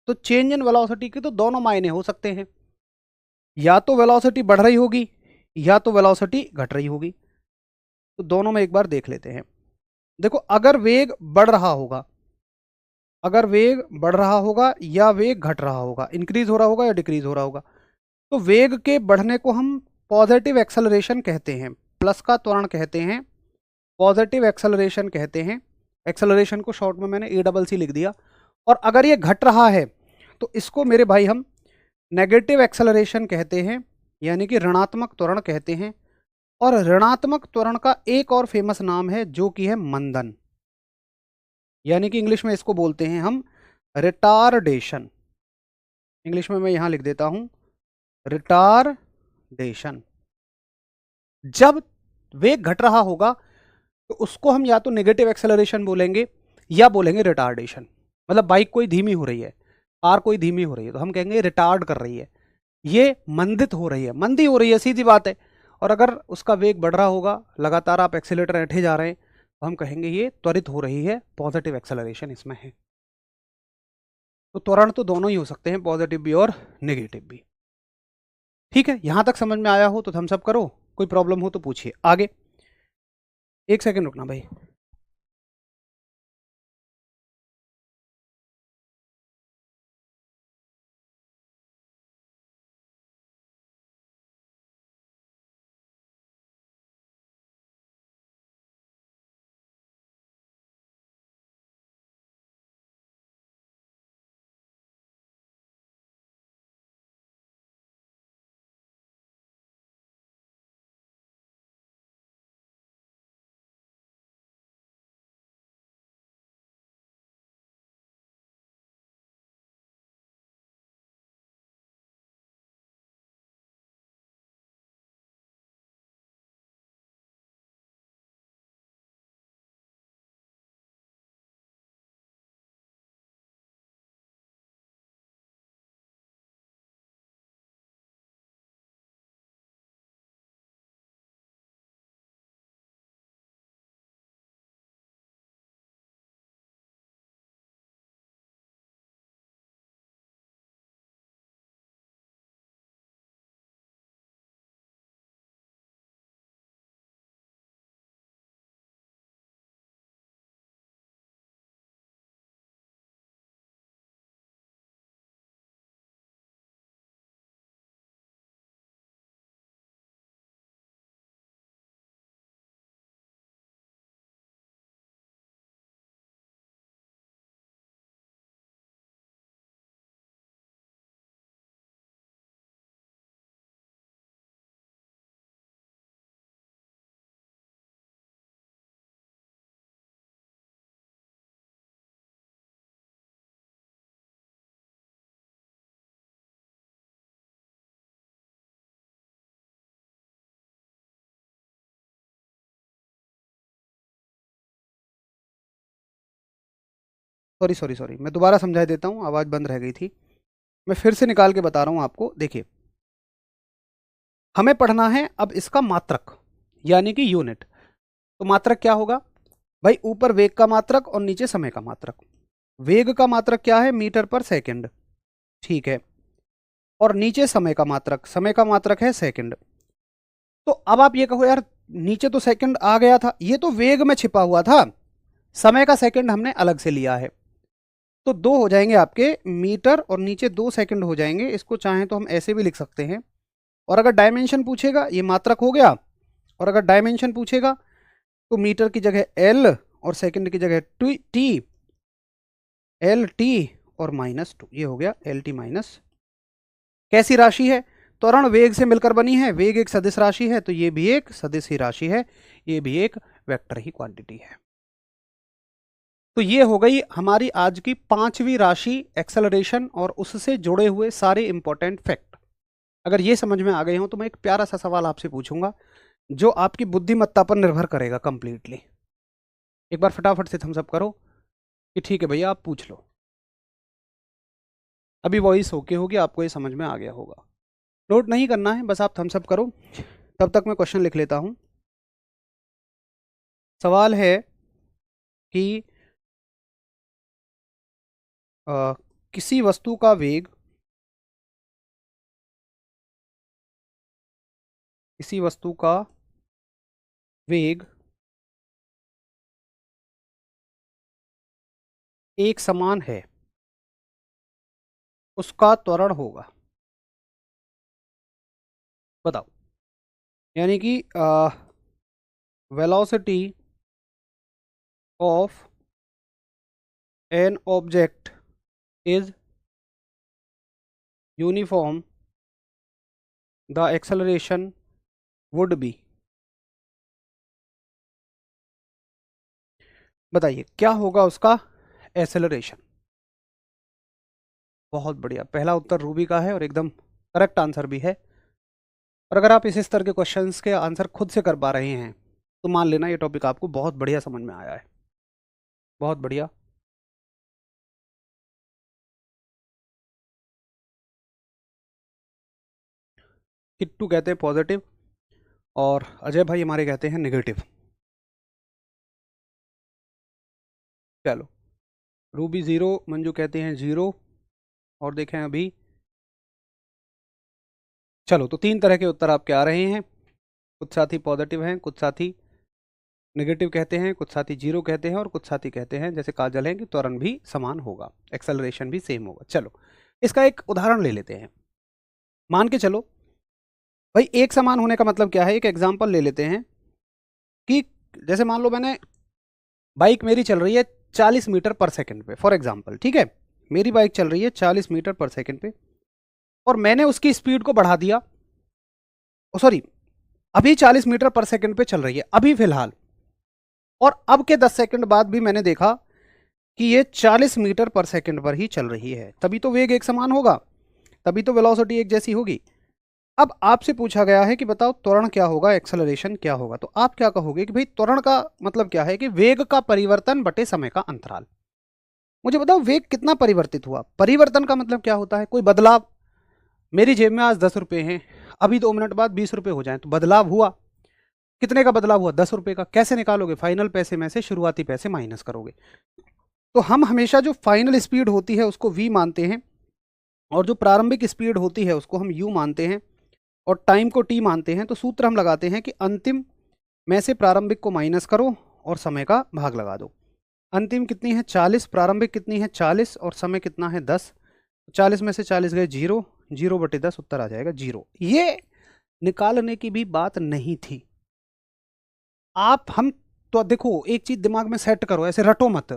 तो चेंज इन वेलोसिटी के तो दोनों मायने हो सकते हैं, या तो वेलोसिटी बढ़ रही होगी या तो वेलोसिटी घट रही होगी। तो दोनों में एक बार देख लेते हैं। देखो, अगर वेग बढ़ रहा होगा, अगर वेग बढ़ रहा होगा या वेग घट रहा होगा, इंक्रीज हो रहा होगा या डिक्रीज हो रहा होगा, तो वेग के बढ़ने को हम पॉजिटिव एक्सेलरेशन कहते हैं, प्लस का त्वरण कहते हैं, पॉजिटिव एक्सेलरेशन कहते हैं। एक्सेलरेशन को शॉर्ट में मैंने ACC लिख दिया। और अगर ये घट रहा है तो इसको मेरे भाई हम नेगेटिव एक्सेलरेशन कहते हैं, यानी कि ऋणात्मक त्वरण कहते हैं। और ऋणात्मक त्वरण का एक और फेमस नाम है जो कि है मंदन, यानी कि इंग्लिश में इसको बोलते हैं हम रिटार्डेशन। इंग्लिश में मैं यहां लिख देता हूं रिटार्डेशन। जब वेग घट रहा होगा तो उसको हम या तो नेगेटिव एक्सेलरेशन बोलेंगे या बोलेंगे रिटार्डेशन। मतलब बाइक कोई धीमी हो रही है, कार कोई धीमी हो रही है, तो हम कहेंगे रिटार्ड कर रही है, ये मंदित हो रही है, मंदी हो रही है, सीधी बात है। और अगर उसका वेग बढ़ रहा होगा, लगातार आप एक्सीलेटर ऐंठे जा रहे हैं, तो हम कहेंगे ये त्वरित हो रही है, पॉजिटिव एक्सेलरेशन इसमें है। तो त्वरण तो दोनों ही हो सकते हैं, पॉजिटिव भी और नेगेटिव भी। ठीक है, यहां तक समझ में आया हो तो थम्स अप करो, कोई प्रॉब्लम हो तो पूछिए। आगे एक सेकंड रुकना भाई। सॉरी सॉरी सॉरी, मैं दोबारा समझा देता हूँ, आवाज़ बंद रह गई थी। मैं फिर से निकाल के बता रहा हूँ आपको। देखिए, हमें पढ़ना है अब इसका मात्रक, यानी कि यूनिट। तो मात्रक क्या होगा भाई? ऊपर वेग का मात्रक और नीचे समय का मात्रक। वेग का मात्रक क्या है? मीटर पर सेकंड, ठीक है। और नीचे समय का मात्रक, समय का मात्रक है सेकंड। तो अब आप ये कहो यार, नीचे तो सेकंड आ गया था, ये तो वेग में छिपा हुआ था, समय का सेकंड हमने अलग से लिया है। तो दो हो जाएंगे आपके मीटर और नीचे 2 सेकंड हो जाएंगे। इसको चाहें तो हम ऐसे भी लिख सकते हैं। और अगर डायमेंशन पूछेगा, ये मात्रक हो गया। और अगर डायमेंशन पूछेगा तो मीटर की जगह एल और सेकंड की जगह टी, एल टी और -2, ये हो गया LT माइनस। कैसी राशि है? त्वरण वेग से मिलकर बनी है, वेग एक सदिश राशि है, तो ये भी एक सदिश ही राशि है, ये भी एक वेक्टर ही क्वांटिटी है। तो ये हो गई हमारी आज की 5वीं राशि एक्सेलरेशन और उससे जुड़े हुए सारे इंपॉर्टेंट फैक्ट। अगर ये समझ में आ गए हो तो मैं एक प्यारा सा सवाल आपसे पूछूंगा जो आपकी बुद्धिमत्ता पर निर्भर करेगा कंप्लीटली। एक बार फटाफट से थम्स अप करो कि ठीक है भैया, आप पूछ लो। अभी वॉइस ओके होगी, आपको ये समझ में आ गया होगा। नोट नहीं करना है, बस आप थम्स अप करो, तब तक मैं क्वेश्चन लिख लेता हूं। सवाल है कि किसी वस्तु का वेग, किसी वस्तु का वेग एक समान है, उसका त्वरण होगा। बताओ, यानी कि velocity of an object is uniform, the acceleration would be. बताइए क्या होगा उसका एक्सेलरेशन। बहुत बढ़िया, पहला उत्तर रूबी का है और एकदम करेक्ट आंसर भी है। और अगर आप इस स्तर के क्वेश्चंस के आंसर खुद से कर पा रहे हैं तो मान लेना ये टॉपिक आपको बहुत बढ़िया समझ में आया है। बहुत बढ़िया। किट्टू कहते हैं पॉजिटिव और अजय भाई हमारे कहते हैं नेगेटिव। चलो, रूबी 0, मंजू कहते हैं 0, और देखें अभी। चलो, तो 3 तरह के उत्तर आपके आ रहे हैं। कुछ साथी पॉजिटिव हैं, कुछ साथी नेगेटिव कहते हैं, कुछ साथी 0 कहते हैं और कुछ साथी कहते हैं जैसे काजल है कि त्वरण भी समान होगा, एक्सेलरेशन भी सेम होगा। चलो, इसका एक उदाहरण ले लेते हैं। मान के चलो भाई, एक समान होने का मतलब क्या है, एक एग्जाम्पल ले लेते हैं कि जैसे मान लो मैंने बाइक मेरी चल रही है 40 मीटर पर सेकंड पे, फॉर एग्जाम्पल, ठीक है। मेरी बाइक चल रही है 40 मीटर पर सेकंड पे और मैंने उसकी स्पीड को बढ़ा दिया। सॉरी, अभी 40 मीटर पर सेकंड पे चल रही है अभी फिलहाल, और अब के 10 सेकंड बाद भी मैंने देखा कि ये 40 मीटर पर सेकंड पर ही चल रही है। तभी तो वेग एक समान होगा, तभी तो वेलोसिटी एक जैसी होगी। अब आपसे पूछा गया है कि बताओ त्वरण क्या होगा, एक्सेलरेशन क्या होगा। तो आप क्या कहोगे कि भाई त्वरण का मतलब क्या है कि वेग का परिवर्तन बटे समय का अंतराल। मुझे बताओ वेग कितना परिवर्तित हुआ। परिवर्तन का मतलब क्या होता है, कोई बदलाव। मेरी जेब में आज 10 रुपए हैं, अभी 2 मिनट बाद 20 रुपए हो जाए तो बदलाव हुआ। कितने का बदलाव हुआ? 10 रुपए का। कैसे निकालोगे? फाइनल पैसे में से शुरुआती पैसे माइनस करोगे। तो हम हमेशा जो फाइनल स्पीड होती है उसको v मानते हैं और जो प्रारंभिक स्पीड होती है उसको हम u मानते हैं और टाइम को t मानते हैं। तो सूत्र हम लगाते हैं कि अंतिम में से प्रारंभिक को माइनस करो और समय का भाग लगा दो। अंतिम कितनी है? 40, प्रारंभिक कितनी है? 40 और समय कितना है? 10। 40 में से 40 गए 0, 0 बटे 10 उत्तर आ जाएगा 0। ये निकालने की भी बात नहीं थी। आप हम तो देखो, एक चीज दिमाग में सेट करो, ऐसे रटो मत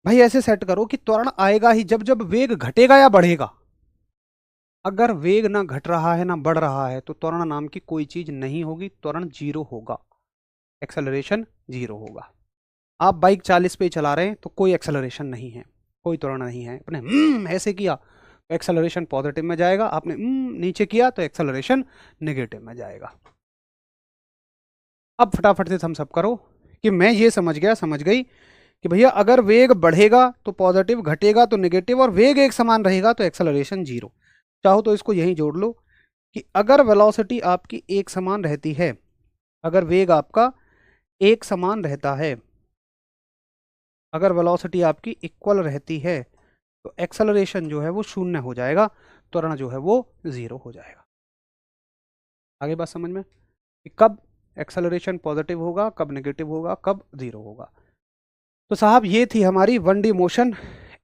भाई, ऐसे सेट करो कि त्वरण आएगा ही जब जब वेग घटेगा या बढ़ेगा। अगर वेग ना घट रहा है ना बढ़ रहा है तो त्वरण नाम की कोई चीज नहीं होगी, त्वरण 0 होगा, एक्सेलरेशन 0 होगा। आप बाइक 40 पे चला रहे हैं तो कोई एक्सेलरेशन नहीं है, कोई त्वरण नहीं है। आपने ऐसे किया तो एक्सेलरेशन पॉजिटिव में जाएगा, आपने नीचे किया तो एक्सेलरेशन नेगेटिव में जाएगा। अब फटाफट से थम्स अप करो कि मैं ये समझ गया, समझ गई कि भैया अगर वेग बढ़ेगा तो पॉजिटिव, घटेगा तो नेगेटिव, और वेग एक समान रहेगा तो एक्सेलरेशन 0। चाहो तो इसको यहीं जोड़ लो कि अगर वेलोसिटी आपकी एक समान रहती है, अगर वेग आपका एक समान रहता है, अगर वेलोसिटी आपकी इक्वल रहती है तो एक्सेलरेशन जो है वो 0 हो जाएगा, त्वरण जो है वो 0 हो जाएगा। आगे बात समझ में कि कब एक्सेलरेशन पॉजिटिव होगा, कब नेगेटिव होगा, कब 0 होगा। तो साहब ये थी हमारी 1D मोशन,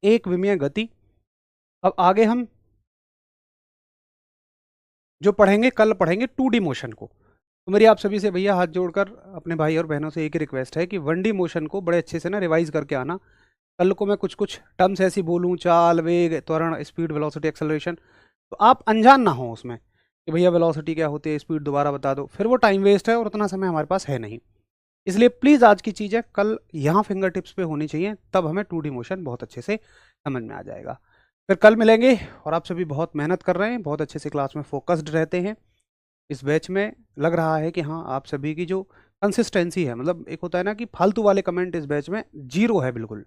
एक विमीय गति। अब आगे हम जो पढ़ेंगे, कल पढ़ेंगे 2D मोशन को। तो मेरी आप सभी से भैया हाथ जोड़कर अपने भाई और बहनों से एक ही रिक्वेस्ट है कि 1D मोशन को बड़े अच्छे से ना रिवाइज करके आना, कल को मैं कुछ कुछ टर्म्स ऐसी बोलूँ, चाल, वेग, त्वरण, स्पीड, वेलोसिटी, एक्सेलरेशन, तो आप अनजान ना हो उसमें कि भैया वेलोसिटी क्या होती है, स्पीड दोबारा बता दो, फिर वो टाइम वेस्ट है और उतना समय हमारे पास है नहीं। इसलिए प्लीज़ आज की चीज़ें कल यहाँ फिंगर टिप्स पे होनी चाहिए, तब हमें 2D मोशन बहुत अच्छे से समझ में आ जाएगा। फिर कल मिलेंगे, और आप सभी बहुत मेहनत कर रहे हैं, बहुत अच्छे से क्लास में फोकस्ड रहते हैं। इस बैच में लग रहा है कि हाँ, आप सभी की जो कंसिस्टेंसी है, मतलब एक होता है ना कि फालतू वाले कमेंट इस बैच में जीरो है बिल्कुल।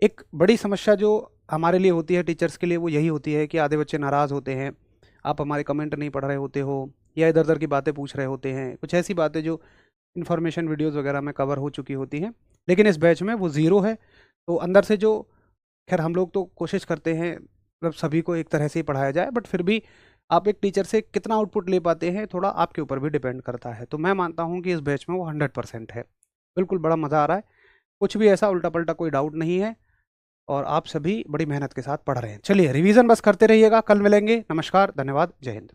एक बड़ी समस्या जो हमारे लिए होती है टीचर्स के लिए, वो यही होती है कि आधे बच्चे नाराज़ होते हैं, आप हमारे कमेंट नहीं पढ़ रहे होते हो, या इधर उधर की बातें पूछ रहे होते हैं, कुछ ऐसी बातें जो इन्फॉर्मेशन वीडियोस वगैरह में कवर हो चुकी होती हैं, लेकिन इस बैच में वो ज़ीरो है। तो अंदर से जो, खैर हम लोग तो कोशिश करते हैं मतलब सभी को एक तरह से ही पढ़ाया जाए, बट फिर भी आप एक टीचर से कितना आउटपुट ले पाते हैं, थोड़ा आपके ऊपर भी डिपेंड करता है। तो मैं मानता हूँ कि इस बैच में वो 100% है। बिल्कुल, बड़ा मज़ा आ रहा है, कुछ भी ऐसा उल्टा पल्टा कोई डाउट नहीं है, और आप सभी बड़ी मेहनत के साथ पढ़ रहे हैं। चलिए रिवीजन बस करते रहिएगा, कल मिलेंगे। नमस्कार, धन्यवाद, जय हिंद।